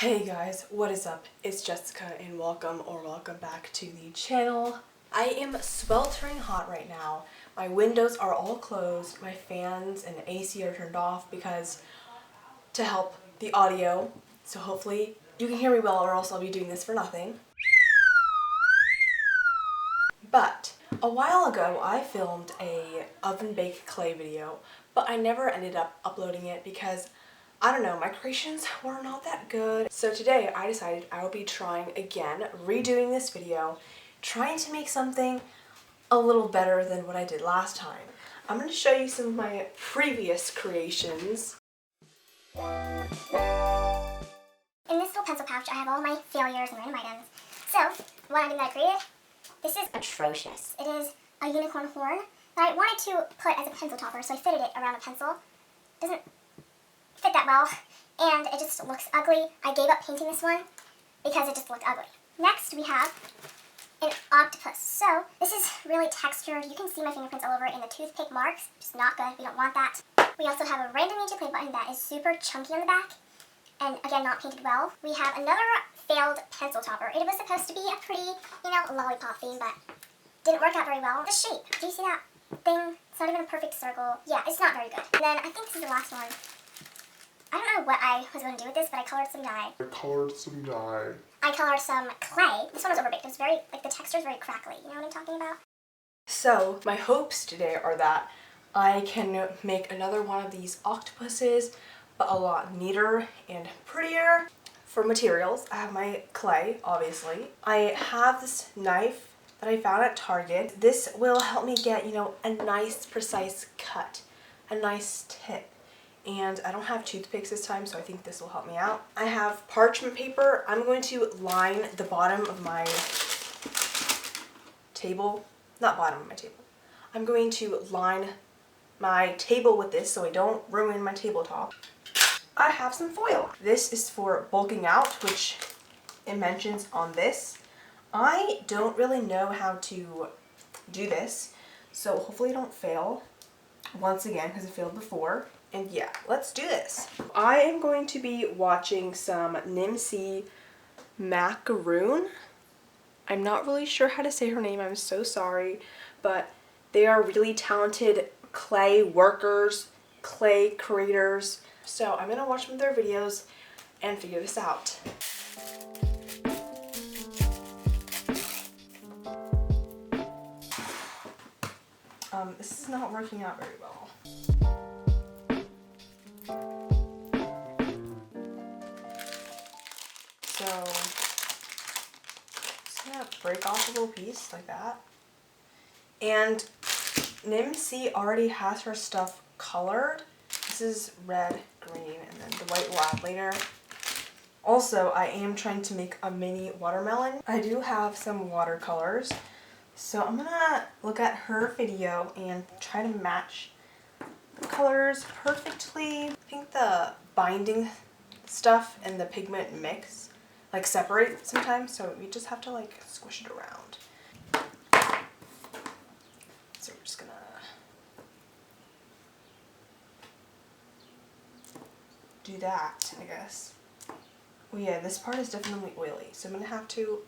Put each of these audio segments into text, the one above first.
Hey guys, what is up? It's Jessica and welcome back to the channel. I am sweltering hot right now. My windows are all closed, my fans and the AC are turned off because to help the audio. So hopefully you can hear me well or else I'll be doing this for nothing. But a while ago I filmed a oven baked clay video, but I never ended up uploading it because I don't know, my creations were not that good. So today I decided I will be trying again, redoing this video, trying to make something a little better than what I did last time. I'm going to show you some of my previous creations. In this little pencil pouch I have all my failures and random items. So, one item that I created, this is atrocious. It is a unicorn horn that I wanted to put as a pencil topper, so I fitted it around a pencil. Doesn't fit that well, and it just looks ugly. I gave up painting this one because it just looked ugly. Next we have an octopus. So this is really textured. You can see my fingerprints all over it in the toothpick marks, which is not good. We don't want that. We also have a random nature play button that is super chunky on the back, and again not painted well. We have another failed pencil topper. It was supposed to be a pretty, lollipop theme, but didn't work out very well. The shape, do you see that thing? It's not even a perfect circle. Yeah, it's not very good. And then I think this is the last one. I don't know what I was going to do with this, but I colored some dye. I colored some clay. This one was overbaked. It's very, the texture is very crackly. You know what I'm talking about? So my hopes today are that I can make another one of these octopuses, but a lot neater and prettier. For materials, I have my clay, obviously. I have this knife that I found at Target. This will help me get, a nice, precise cut, a nice tip. And I don't have toothpicks this time, so I think this will help me out. I have parchment paper. I'm going to line the bottom of my table, not bottom of my table. I'm going to line my table with this so I don't ruin my tabletop. I have some foil. This is for bulking out, which it mentions on this. I don't really know how to do this, so hopefully I don't fail once again because I failed before. And yeah, let's do this. I am going to be watching some Macaron. I'm not really sure how to say her name, I'm so sorry, but they are really talented clay workers, clay creators. So I'm gonna watch some of their videos and figure this out. This is not working out very well. So, just gonna break off a little piece like that. And Nimsy already has her stuff colored. This is red, green, and then the white we'll add later. Also, I am trying to make a mini watermelon. I do have some watercolors, so I'm gonna look at her video and try to match the colors perfectly. I think the binding stuff and the pigment mix separate sometimes, so we just have to squish it around. So we're just gonna do that, I guess. Oh yeah, this part is definitely oily, so I'm gonna have to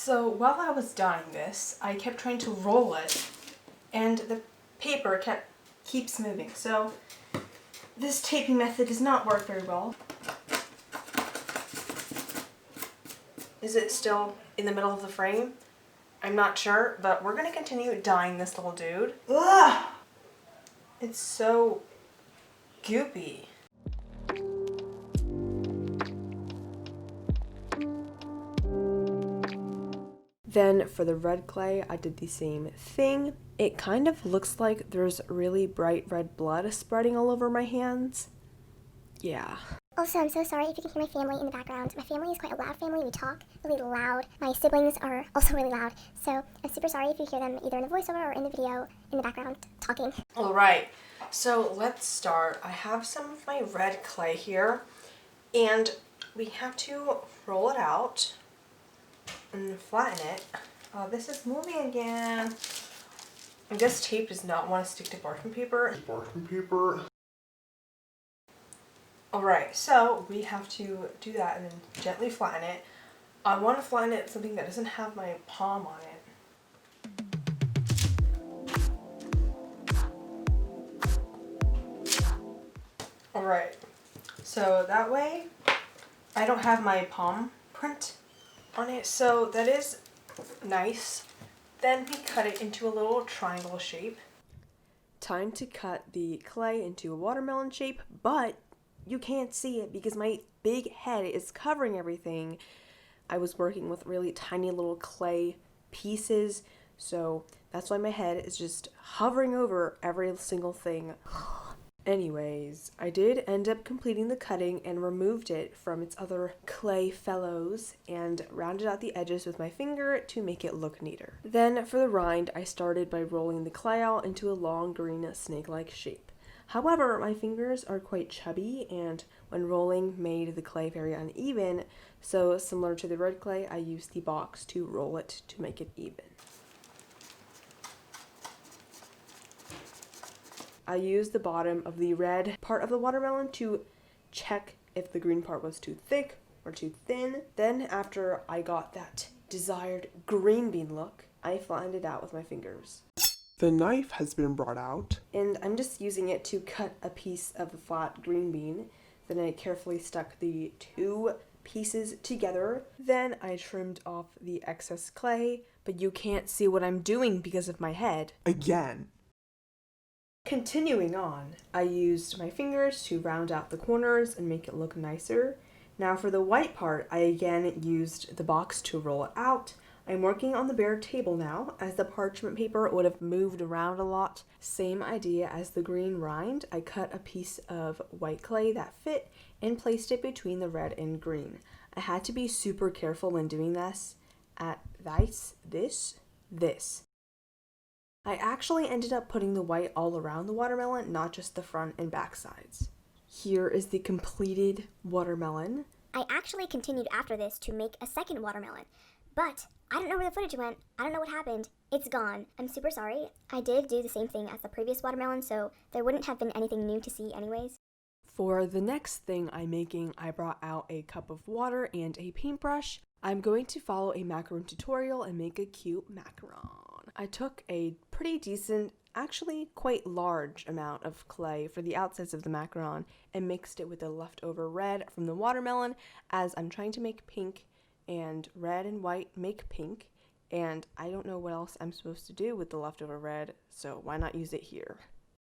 So while I was dyeing this, I kept trying to roll it, and the paper keeps moving. So this taping method does not work very well. Is it still in the middle of the frame? I'm not sure, but we're gonna continue dyeing this little dude. Ugh! It's so goopy. Then for the red clay, I did the same thing. It kind of looks like there's really bright red blood spreading all over my hands. Yeah. Also, I'm so sorry if you can hear my family in the background. My family is quite a loud family. We talk really loud. My siblings are also really loud. So I'm super sorry if you hear them either in the voiceover or in the video in the background talking. Alright, so let's start. I have some of my red clay here, and we have to roll it out. and flatten it. Oh, this is moving again. I guess tape does not want to stick to parchment paper. Alright, so we have to do that and then gently flatten it. I want to flatten it with something that doesn't have my palm on it. Alright, so that way I don't have my palm print on it, so that is nice. Then we cut it into a little triangle shape. Time to cut the clay into a watermelon shape, but you can't see it because my big head is covering everything. I was working with really tiny little clay pieces, so that's why my head is just hovering over every single thing. Anyways, I did end up completing the cutting and removed it from its other clay fellows and rounded out the edges with my finger to make it look neater. Then for the rind, I started by rolling the clay out into a long green snake-like shape. However, my fingers are quite chubby and when rolling made the clay very uneven, so similar to the red clay, I used the box to roll it to make it even. I used the bottom of the red part of the watermelon to check if the green part was too thick or too thin. Then after I got that desired green bean look, I flattened it out with my fingers. The knife has been brought out. And I'm just using it to cut a piece of the flat green bean. Then I carefully stuck the two pieces together. Then I trimmed off the excess clay, but you can't see what I'm doing because of my head. Again. Continuing on, I used my fingers to round out the corners and make it look nicer. Now for the white part, I again used the box to roll it out. I'm working on the bare table now, as the parchment paper would have moved around a lot. Same idea as the green rind. I cut a piece of white clay that fit and placed it between the red and green. I had to be super careful when doing this. At this. I actually ended up putting the white all around the watermelon, not just the front and back sides. Here is the completed watermelon. I actually continued after this to make a second watermelon, but I don't know where the footage went. I don't know what happened. It's gone. I'm super sorry. I did do the same thing as the previous watermelon, so there wouldn't have been anything new to see anyways. For the next thing I'm making, I brought out a cup of water and a paintbrush. I'm going to follow a macaron tutorial and make a cute macaron. I took a pretty decent, actually quite large amount of clay for the outsides of the macaron and mixed it with the leftover red from the watermelon, as I'm trying to make pink and red and white make pink, and I don't know what else I'm supposed to do with the leftover red, so why not use it here?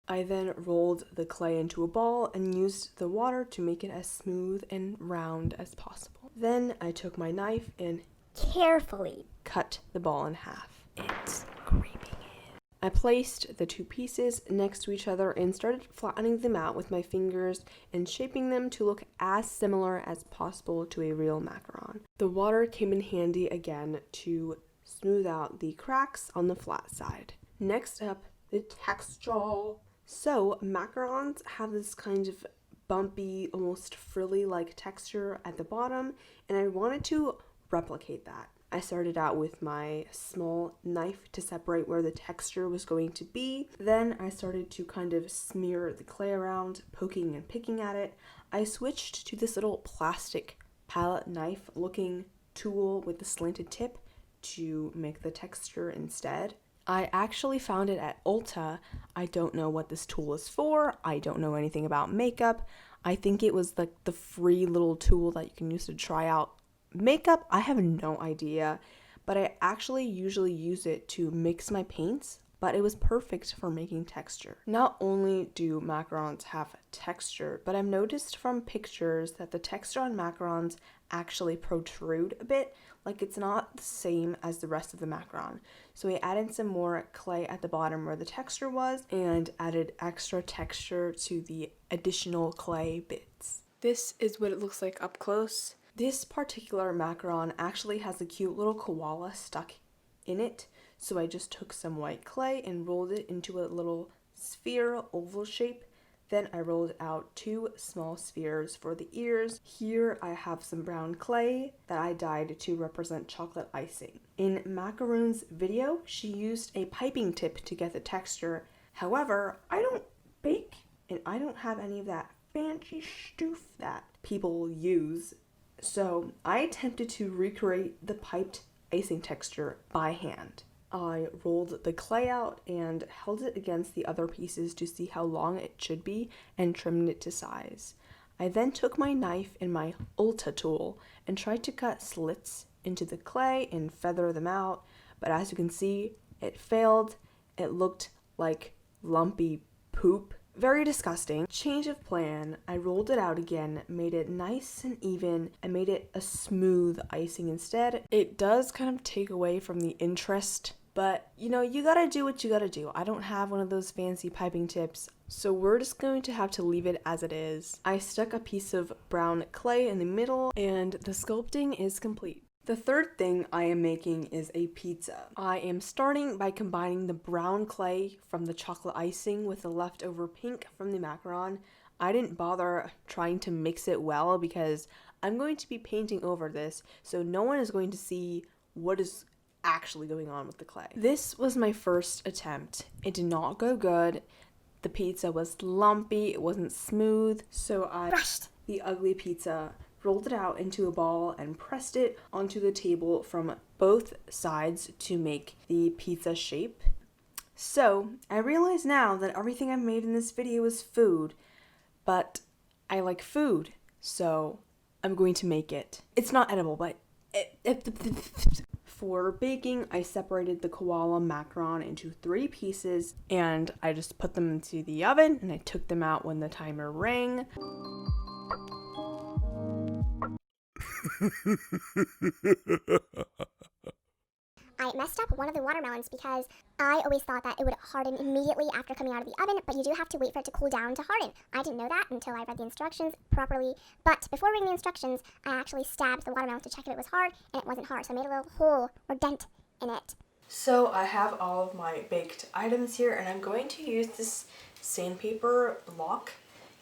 I then rolled the clay into a ball and used the water to make it as smooth and round as possible. Then I took my knife and Carefully cut the ball in half. It's creeping in. I placed the two pieces next to each other and started flattening them out with my fingers and shaping them to look as similar as possible to a real macaron. The water came in handy again to smooth out the cracks on the flat side. Next up, the texture. So macarons have this kind of bumpy, almost frilly-like texture at the bottom, and I wanted to replicate that. I started out with my small knife to separate where the texture was going to be. Then I started to kind of smear the clay around, poking and picking at it. I switched to this little plastic palette knife looking tool with the slanted tip to make the texture instead. I actually found it at Ulta. I don't know what this tool is for. I don't know anything about makeup. I think it was like the free little tool that you can use to try out makeup. I have no idea, but I actually usually use it to mix my paints, but it was perfect for making texture. Not only do macarons have texture, but I've noticed from pictures that the texture on macarons actually protrude a bit, like it's not the same as the rest of the macaron. So I added some more clay at the bottom where the texture was and added extra texture to the additional clay bits. This is what it looks like up close. This particular macaron actually has a cute little koala stuck in it, so I just took some white clay and rolled it into a little sphere oval shape. Then I rolled out 2 small spheres for the ears. Here I have some brown clay that I dyed to represent chocolate icing. In Macaron's video, she used a piping tip to get the texture. However, I don't bake and I don't have any of that fancy stuff that people use. So I attempted to recreate the piped icing texture by hand. I rolled the clay out and held it against the other pieces to see how long it should be and trimmed it to size. I then took my knife and my Ulta tool and tried to cut slits into the clay and feather them out, but as you can see, it failed. It looked like lumpy poop. Very disgusting. Change of plan. I rolled it out again, made it nice and even, and made it a smooth icing instead. It does kind of take away from the interest, but you know, you gotta do what you gotta do. I don't have one of those fancy piping tips, so we're just going to have to leave it as it is. I stuck a piece of brown clay in the middle, and the sculpting is complete. The third thing I am making is a pizza. I am starting by combining the brown clay from the chocolate icing with the leftover pink from the macaron. I didn't bother trying to mix it well because I'm going to be painting over this, so no one is going to see what is actually going on with the clay. This was my first attempt. It did not go good. The pizza was lumpy, it wasn't smooth, so I rushed the ugly pizza, rolled it out into a ball, and pressed it onto the table from both sides to make the pizza shape. So, I realize now that everything I've made in this video is food, but I like food, so I'm going to make it. It's not edible, but for baking, I separated the koala macaron into 3 pieces, and I just put them into the oven, and I took them out when the timer rang. I messed up one of the watermelons because I always thought that it would harden immediately after coming out of the oven, but you do have to wait for it to cool down to harden. I didn't know that until I read the instructions properly, but before reading the instructions, I actually stabbed the watermelon to check if it was hard, and it wasn't hard, so I made a little hole or dent in it. So I have all of my baked items here, and I'm going to use this sandpaper block,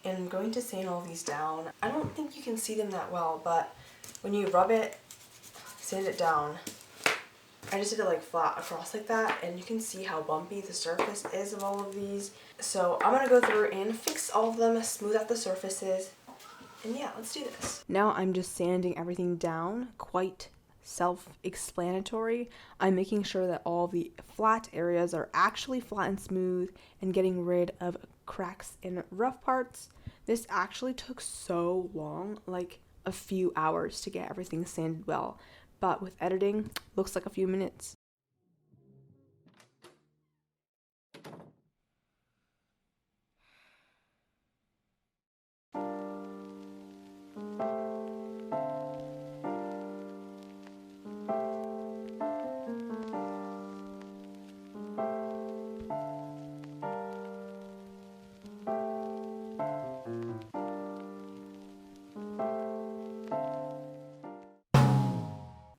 and I'm going to sand all these down. I don't think you can see them that well, but when you rub it, sand it down, I just did it like flat across like that, and you can see how bumpy the surface is of all of these. So I'm gonna go through and fix all of them, smooth out the surfaces, and yeah, let's do this. Now I'm just sanding everything down, quite self-explanatory. I'm making sure that all the flat areas are actually flat and smooth and getting rid of cracks and rough parts. This actually took so long, like a few hours to get everything sanded well, but with editing, looks like a few minutes.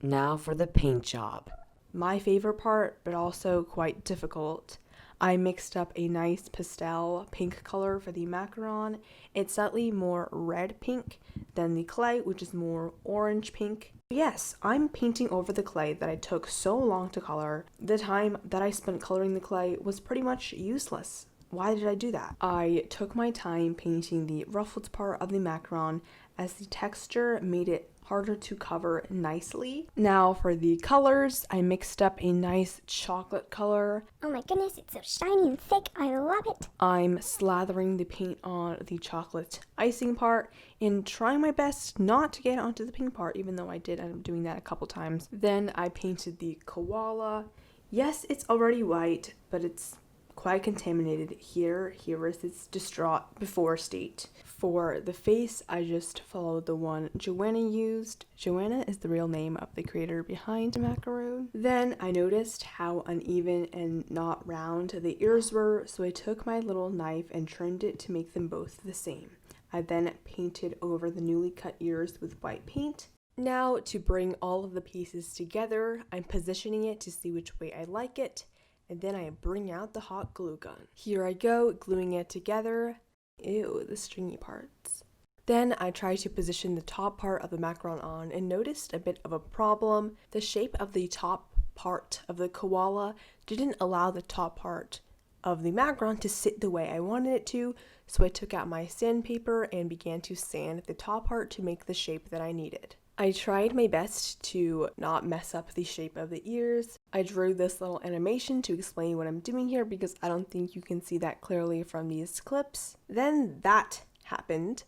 Now for the paint job. My favorite part, but also quite difficult. I mixed up a nice pastel pink color for the macaron. It's slightly more red pink than the clay, which is more orange pink. Yes, I'm painting over the clay that I took so long to color. The time that I spent coloring the clay was pretty much useless. Why did I do that? I took my time painting the ruffled part of the macaron as the texture made it harder to cover nicely. Now for the colors, I mixed up a nice chocolate color. Oh my goodness, it's so shiny and thick. I love it. I'm slathering the paint on the chocolate icing part and trying my best not to get onto the pink part, even though I did end up doing that a couple times. Then I painted the koala. Yes, it's already white, but it's quite contaminated here. Here is its distraught before state. For the face, I just followed the one Joanna used. Joanna is the real name of the creator behind Macaron. Then I noticed how uneven and not round the ears were, so I took my little knife and trimmed it to make them both the same. I then painted over the newly cut ears with white paint. Now to bring all of the pieces together, I'm positioning it to see which way I like it, and then I bring out the hot glue gun. Here I go, gluing it together. Ew, the stringy parts. Then I tried to position the top part of the macaron on and noticed a bit of a problem. The shape of the top part of the koala didn't allow the top part of the macaron to sit the way I wanted it to, so I took out my sandpaper and began to sand the top part to make the shape that I needed. I tried my best to not mess up the shape of the ears. I drew this little animation to explain what I'm doing here because I don't think you can see that clearly from these clips. Then that happened.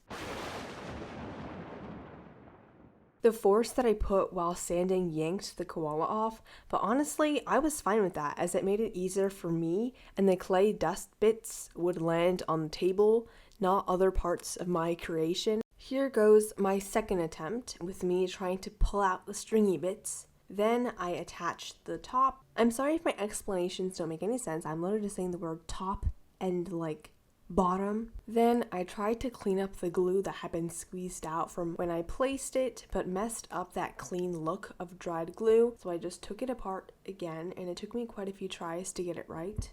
The force that I put while sanding yanked the koala off, but honestly, I was fine with that as it made it easier for me and the clay dust bits would land on the table, not other parts of my creation. Here goes my second attempt with me trying to pull out the stringy bits. Then I attached the top. I'm sorry if my explanations don't make any sense. I'm literally just saying the word top and like bottom. Then I tried to clean up the glue that had been squeezed out from when I placed it, but messed up that clean look of dried glue. So I just took it apart again, and it took me quite a few tries to get it right.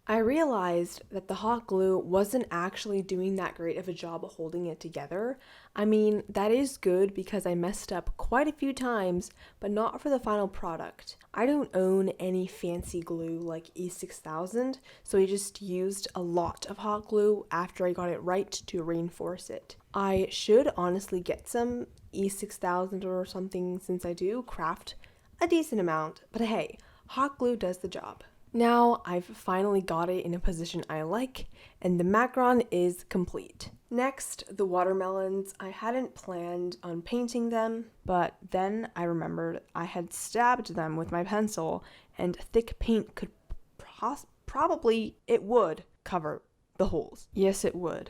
I realized that the hot glue wasn't actually doing that great of a job holding it together. I mean, that is good because I messed up quite a few times, but not for the final product. I don't own any fancy glue like E6000, so I just used a lot of hot glue after I got it right to reinforce it. I should honestly get some E6000 or something since I do craft a decent amount, but hey, hot glue does the job. Now I've finally got it in a position I like, and the macaron is complete. Next, the watermelons. I hadn't planned on painting them, but then I remembered I had stabbed them with my pencil, and thick paint could probably cover the holes. Yes, it would.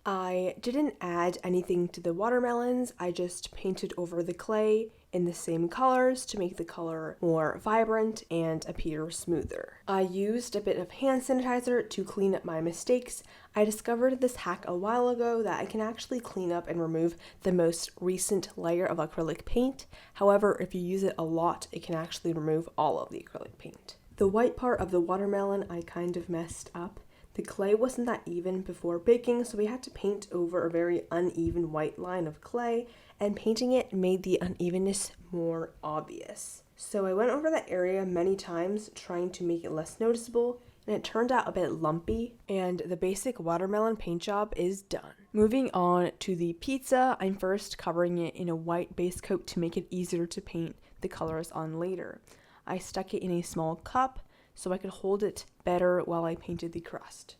I didn't add anything to the watermelons, I just painted over the clay in the same colors to make the color more vibrant and appear smoother. I used a bit of hand sanitizer to clean up my mistakes. I discovered this hack a while ago that I can actually clean up and remove the most recent layer of acrylic paint. However, if you use it a lot, it can actually remove all of the acrylic paint. The white part of the watermelon I kind of messed up. The clay wasn't that even before baking, so we had to paint over a very uneven white line of clay, and painting it made the unevenness more obvious. So I went over that area many times trying to make it less noticeable, and it turned out a bit lumpy, and the basic watermelon paint job is done. Moving on to the pizza, I'm first covering it in a white base coat to make it easier to paint the colors on later. I stuck it in a small cup so I could hold it better while I painted the crust.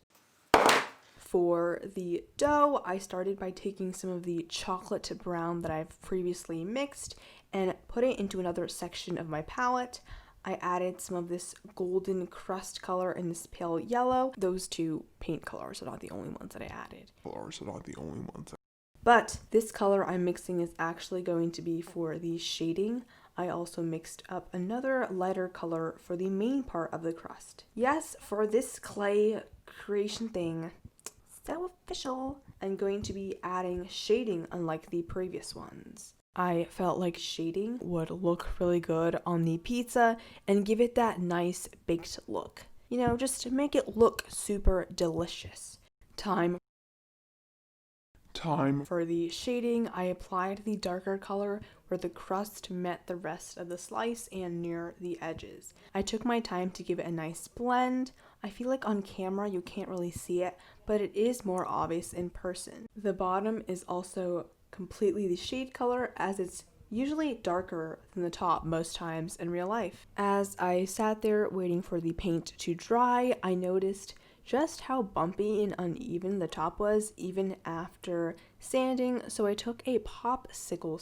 For the dough, I started by taking some of the chocolate brown that I've previously mixed and put it into another section of my palette. I added some of this golden crust color and this pale yellow. Those two paint colors are not the only ones that I added. But this color I'm mixing is actually going to be for the shading. I also mixed up another lighter color for the main part of the crust. Yes, for this clay creation thing, so official, I'm going to be adding shading unlike the previous ones. I felt like shading would look really good on the pizza and give it that nice baked look. You know, just to make it look super delicious. Time for the shading, I applied the darker color where the crust met the rest of the slice and near the edges. I took my time to give it a nice blend. I feel like on camera you can't really see it, but it is more obvious in person. The bottom is also completely the shade color as it's usually darker than the top most times in real life. As I sat there waiting for the paint to dry, I noticed just how bumpy and uneven the top was even after sanding, so I took a popsicle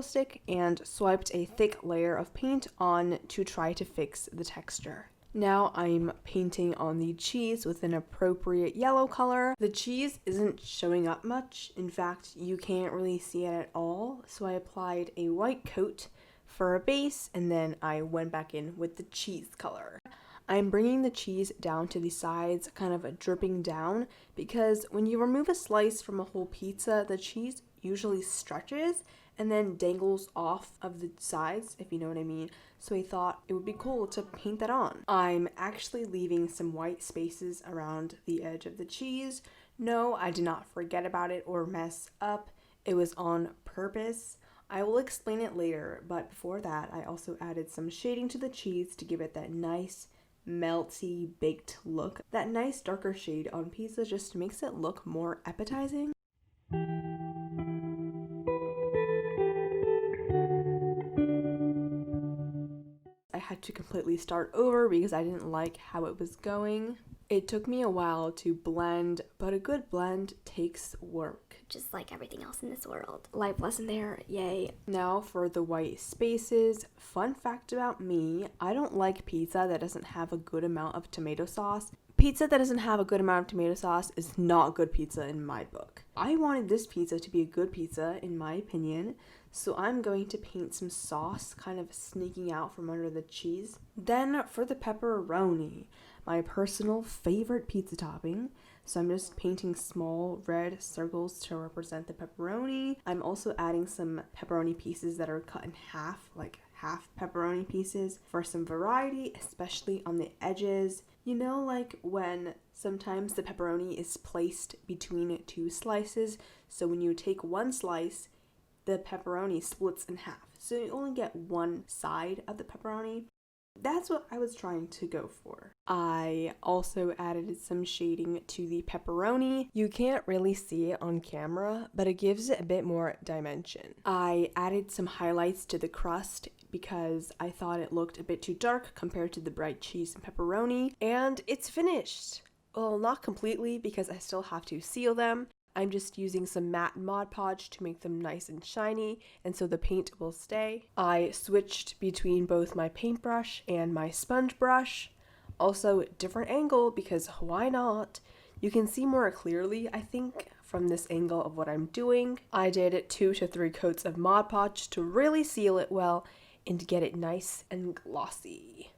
stick and swiped a thick layer of paint on to try to fix the texture. Now I'm painting on the cheese with an appropriate yellow color. The cheese isn't showing up much. In fact, you can't really see it at all, so I applied a white coat for a base and then I went back in with the cheese color. I'm bringing the cheese down to the sides, kind of dripping down, because when you remove a slice from a whole pizza, the cheese usually stretches and then dangles off of the sides, if you know what I mean. So I thought it would be cool to paint that on. I'm actually leaving some white spaces around the edge of the cheese. No, I did not forget about it or mess up. It was on purpose. I will explain it later, but before that, I also added some shading to the cheese to give it that nice, melty, baked look. That nice darker shade on pizza just makes it look more appetizing. I had to completely start over because I didn't like how it was going. It took me a while to blend, but a good blend takes work. Just like everything else in this world. Life lesson there, yay. Now for the white spaces. Fun fact about me, I don't like pizza that doesn't have a good amount of tomato sauce. Pizza that doesn't have a good amount of tomato sauce is not good pizza in my book. I wanted this pizza to be a good pizza, in my opinion, so I'm going to paint some sauce kind of sneaking out from under the cheese. Then for the pepperoni, my personal favorite pizza topping. So I'm just painting small red circles to represent the pepperoni. I'm also adding some pepperoni pieces that are cut in half, like half pepperoni pieces for some variety, especially on the edges. You know, like when sometimes the pepperoni is placed between two slices. So when you take one slice, the pepperoni splits in half. So you only get one side of the pepperoni. That's what I was trying to go for. I also added some shading to the pepperoni. You can't really see it on camera, but it gives it a bit more dimension. I added some highlights to the crust because I thought it looked a bit too dark compared to the bright cheese and pepperoni, and it's finished. Well, not completely because I still have to seal them. I'm just using some matte Mod Podge to make them nice and shiny, and so the paint will stay. I switched between both my paintbrush and my sponge brush. Also, different angle because why not? You can see more clearly, I think, from this angle of what I'm doing. I did 2 to 3 coats of Mod Podge to really seal it well and to get it nice and glossy.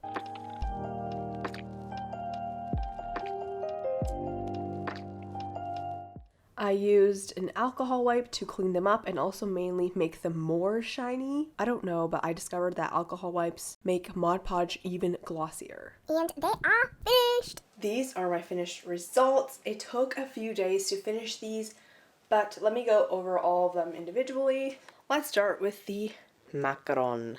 I used an alcohol wipe to clean them up and also mainly make them more shiny. I don't know, but I discovered that alcohol wipes make Mod Podge even glossier. And they are finished. These are my finished results. It took a few days to finish these, but let me go over all of them individually. Let's start with the Macaron.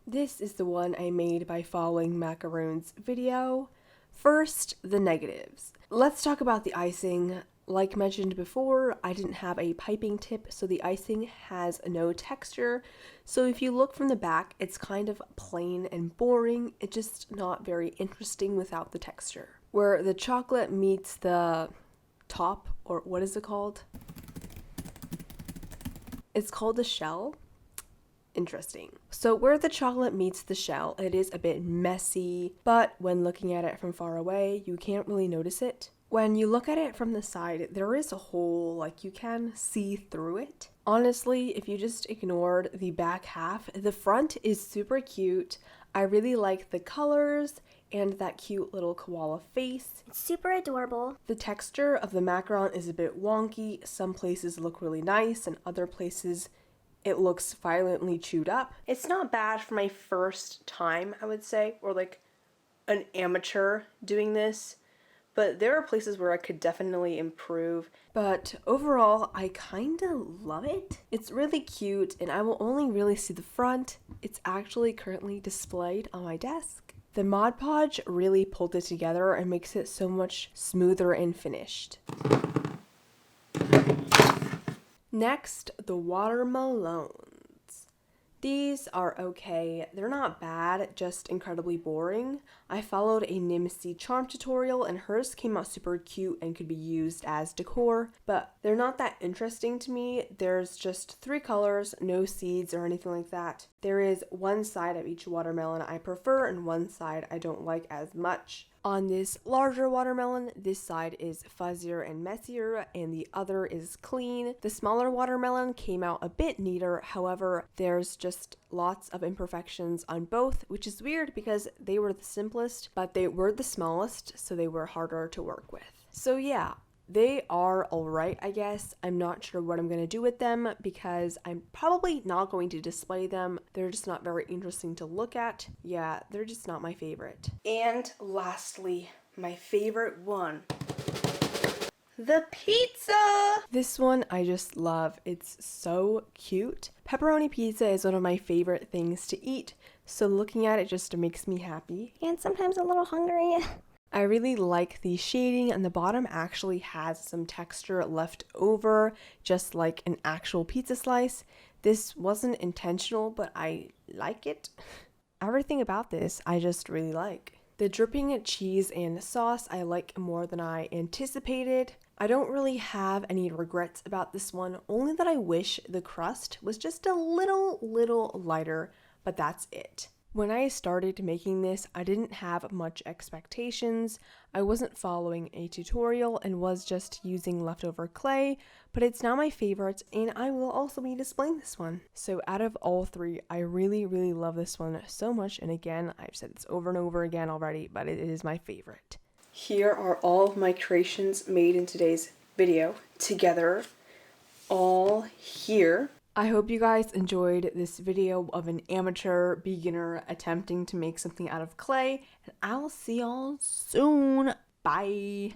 This is the one I made by following Macaron's video. First, the negatives. Let's talk about the icing. Like mentioned before, I didn't have a piping tip, so the icing has no texture. So if you look from the back, it's kind of plain and boring. It's just not very interesting without the texture. Where the chocolate meets the top, or what is it called? It's called the shell. Interesting. So where the chocolate meets the shell, it is a bit messy, but when looking at it from far away, you can't really notice it. When you look at it from the side, there is a hole, like you can see through it. Honestly, if you just ignored the back half, the front is super cute. I really like the colors and that cute little koala face. It's super adorable. The texture of the macaron is a bit wonky. Some places look really nice and other places it looks violently chewed up. It's not bad for my first time, I would say, or like an amateur doing this, but there are places where I could definitely improve. But overall, I kind of love it. It's really cute, and I will only really see the front. It's actually currently displayed on my desk. The Mod Podge really pulled it together and makes it so much smoother and finished. Next, the watermelons. These are okay. They're not bad, just incredibly boring. I followed a Nimsy charm tutorial and hers came out super cute and could be used as decor, but they're not that interesting to me. There's just 3 colors, no seeds or anything like that. There is one side of each watermelon I prefer and one side I don't like as much. On this larger watermelon, this side is fuzzier and messier and the other is clean. The smaller watermelon came out a bit neater, however, there's just lots of imperfections on both, which is weird because they were the simplest, but they were the smallest, so they were harder to work with. So yeah, They are alright, I guess. I'm not sure what I'm going to do with them because I'm probably not going to display them. They're just not very interesting to look at. Yeah, they're just not my favorite. And lastly, my favorite one. The pizza! This one I just love. It's so cute. Pepperoni pizza is one of my favorite things to eat, so looking at it just makes me happy. And sometimes a little hungry. I really like the shading, and the bottom actually has some texture left over, just like an actual pizza slice. This wasn't intentional, but I like it. Everything about this I just really like. The dripping cheese and sauce I like more than I anticipated. I don't really have any regrets about this one, only that I wish the crust was just a little lighter, but that's it. When I started making this, I didn't have much expectations. I wasn't following a tutorial and was just using leftover clay, but it's now my favorite and I will also be displaying this one. So out of all three, I really love this one so much, and again, I've said this over and over again already, but it is my favorite. Here are all of my creations made in today's video together, all here. I hope you guys enjoyed this video of an amateur beginner attempting to make something out of clay, and I'll see y'all soon. Bye!